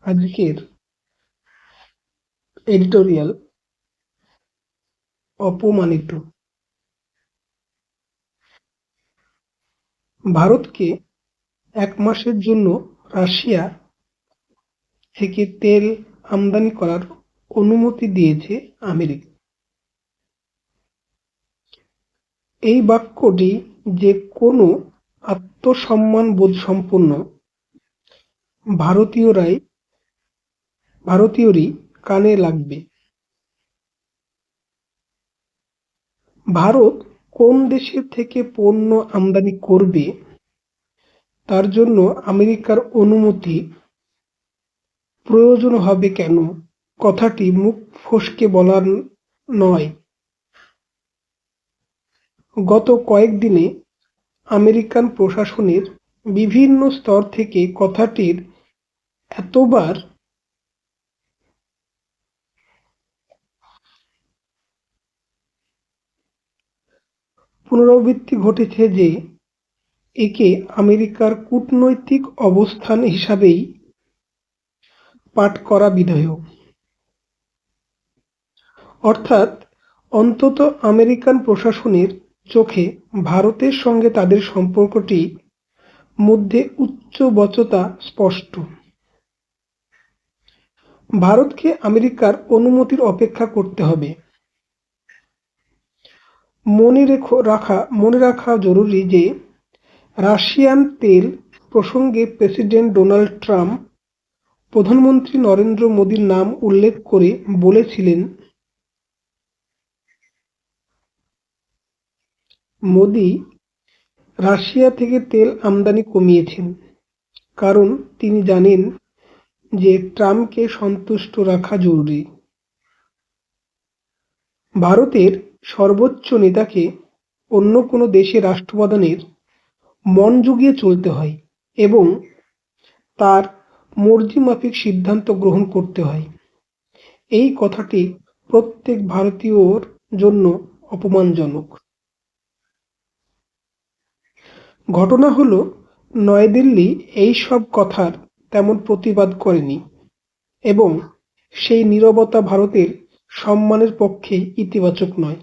আজকের এডিটোরিয়াল অপমানিত। ভারতকে 1 মাসের জন্য রাশিয়া থেকে তেল আমদানি করার অনুমতি দিয়েছে আমেরিকা। এই বাক্যটি যে কোনো আত্মসম্মানবোধ সম্পন্ন ভারতীয়রই কানে লাগবে। ভারত কোন দেশের থেকে পণ্য আমদানি করবে তার জন্য আমেরিকার অনুমতি প্রয়োজন হবে কেন? কথাটি মুখ ফসকে বলার নয়। গত কয়েকদিনে আমেরিকান প্রশাসনের বিভিন্ন স্তর থেকে কথাটির এতবার পুনরাবৃত্তি ঘটেছে যে একে আমেরিকার কূটনৈতিক অবস্থান হিসাবেই পাঠ করা বিধেয়। অর্থাৎ অন্তত আমেরিকান প্রশাসনের চোখে ভারতের সঙ্গে তাদের সম্পর্কটি মধ্যে উচ্চবচতা স্পষ্ট। ভারতকে আমেরিকার অনুমতির অপেক্ষা করতে হবে। মনে রাখা জরুরি যে রাশিয়ান তেল প্রসঙ্গে প্রেসিডেন্ট ডোনাল্ড ট্রাম্প প্রধানমন্ত্রী নরেন্দ্র মোদীর নাম উল্লেখ করে বলেছিলেন, মোদি রাশিয়া থেকে তেল আমদানি কমিয়েছেন কারণ তিনি জানেন যে ট্রাম্পকে সন্তুষ্ট রাখা জরুরি। ভারতের সর্বোচ্চ নেতাকে অন্য কোনো দেশে রাষ্ট্রপ্রধানের মন জুগিয়ে চলতে হয় এবং তার মর্জি মাফিক সিদ্ধান্ত গ্রহণ করতে হয়। এই কথাটি প্রত্যেক ভারতীয়র জন্য অপমানজনক। ঘটনা হলো নয়াদিল্লি এই সব কথার তেমন প্রতিবাদ করেনি এবং সেই নীরবতা ভারতের সম্মানের পক্ষে ইতিবাচক নয়।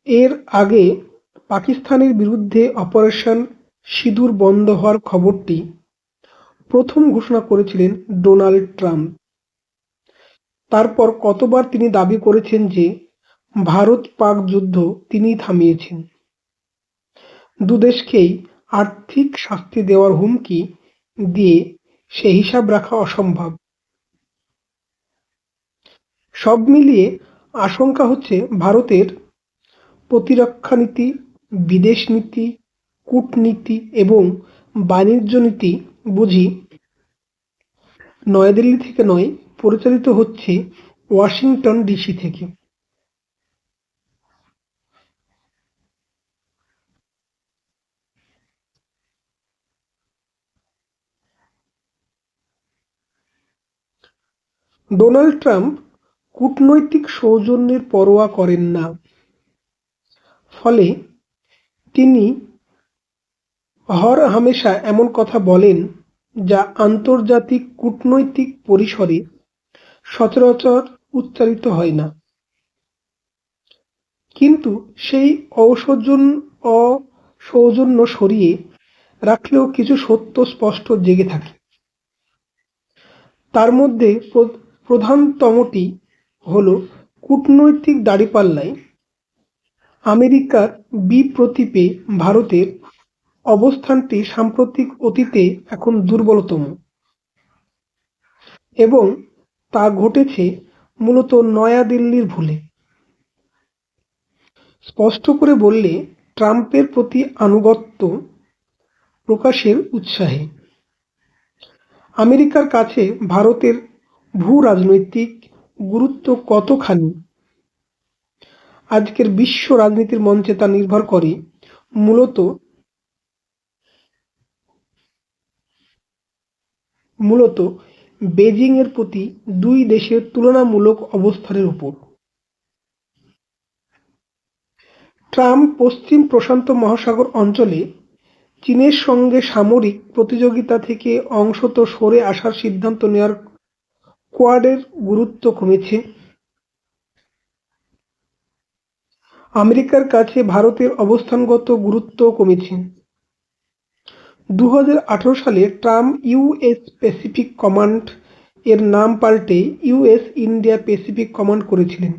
এর আগে পাকিস্তানের বিরুদ্ধে অপারেশন সিঁদুর বন্ধ হওয়ার খবরটি প্রথম ঘোষণা করেছিলেন ডোনাল্ড ট্রাম্প। তারপর কতবার তিনি দাবি করেছেন যে ভারত পাক যুদ্ধ তিনিই থামিয়েছেন। দুদেশকেই আর্থিক শাস্তি দেওয়ার হুমকি দিয়ে সে হিসাব রাখা অসম্ভব। সব মিলিয়ে আশঙ্কা হচ্ছে ভারতের প্রতিরক্ষা নীতি, বিদেশ নীতি, কূটনীতি এবং বাণিজ্য নীতি বুঝি নয়াদিল্লি থেকে নয়, পরিচালিত হচ্ছে ওয়াশিংটন ডিসি থেকে। ডোনাল্ড ট্রাম্প কূটনৈতিক সৌজন্যের পরোয়া করেন না। ফলে তিনি হরহামেশা এমন কথা বলেন যা আন্তর্জাতিক কূটনৈতিক পরিসরে সচরাচর উচ্চারিত হয় না। কিন্তু সেই অসৌজন্য সরিয়ে রাখলেও কিছু সত্য স্পষ্ট জেগে থাকে। তার মধ্যে প্রধানতমটি হল কূটনৈতিক দাঁড়িপাল্লায় আমেরিকার বিপ্রতীপে ভারতের অবস্থানটি সাম্প্রতিক অতীতে এখন দুর্বলতম এবং তা ঘটেছে মূলত নয়াদিল্লির ভুলে। স্পষ্ট করে বললে ট্রাম্পের প্রতি আনুগত্য প্রকাশের উৎসাহে। আমেরিকার কাছে ভারতের ভূ রাজনৈতিক গুরুত্ব কতখানি আজকের বিশ্ব রাজনীতির মঞ্চে তা নির্ভর করে মূলত বেজিং এর প্রতি দুই দেশের তুলনামূলক অবস্থানের উপর। ট্রাম্প পশ্চিম প্রশান্ত মহাসাগর অঞ্চলে চীনের সঙ্গে সামরিক প্রতিযোগিতা থেকে অংশত সরে আসার সিদ্ধান্ত নেওয়ার কোয়াডের গুরুত্ব কমেছে। আমেরিকার কাছে ভারতের অবস্থানগত গুরুত্ব কমেছে। 2018 সালে ট্রাম্প ইউএস প্যাসিফিক কমান্ড এর নাম পাল্টে ইউএস ইন্ডিয়া প্যাসিফিক কমান্ড করেছিলেন।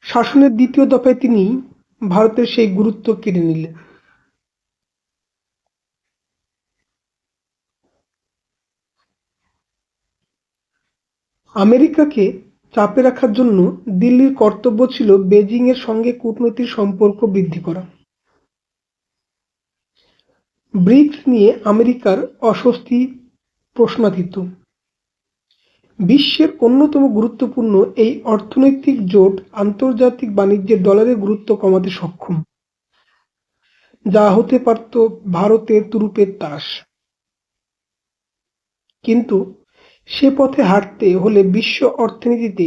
শাসনের দ্বিতীয় দফায় তিনি ভারতের সেই গুরুত্ব কেড়ে নিলেন। আমেরিকাকে চাপে রাখার জন্য দিল্লির কর্তব্য ছিল বেজিং এর সঙ্গে কূটনৈতিক সম্পর্ক বৃদ্ধি করা। ব্রিক্স নিয়ে আমেরিকার অস্বস্তি প্রশ্নাতীত। বিশ্বের অন্যতম গুরুত্বপূর্ণ এই অর্থনৈতিক জোট আন্তর্জাতিক বাণিজ্যে ডলারের গুরুত্ব কমাতে সক্ষম, যা হতে পারত ভারতের তুরুপের তাস। কিন্তু সে পথে হাঁটতে হলে বিশ্ব অর্থনীতিতে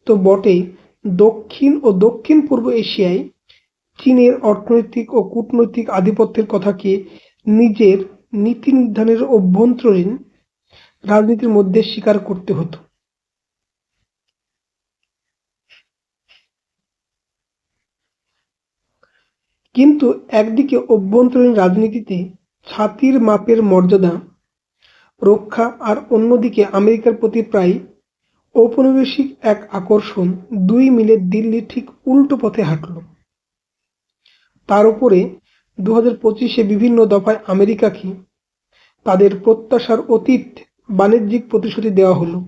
তো বটেই, দক্ষিণ ও দক্ষিণ পূর্ব এশিয়ায় চীনের অর্থনৈতিক ও কূটনৈতিক আধিপত্যের কথাকে নিজের নীতি নির্ধারণের অভ্যন্তরীণ রাজনীতির মধ্যে স্বীকার করতে হতো। কিন্তু একদিকে অভ্যন্তরীণ রাজনীতিতে ছাতির মাপের মর্যাদা রক্ষা, আর অন্যদিকে আমেরিকার প্রতি প্রায় ঔপনিবেশিক এক আকর্ষণ, দুই মিলে দিল্লি ঠিক উল্টো পথে হাঁটল। তার উপরে 2025-এ বিভিন্ন দফায় আমেরিকাকে তাদের প্রত্যাশার অতীত বাণিজ্যিক প্রতিশ্রুতি দেওয়া হলো।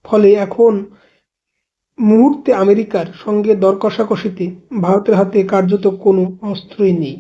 ফলে এখন মুহূর্তে আমেরিকার সঙ্গে দর কষাকষিতে ভারতের হাতে কার্যত কোনো অস্ত্রই নেই।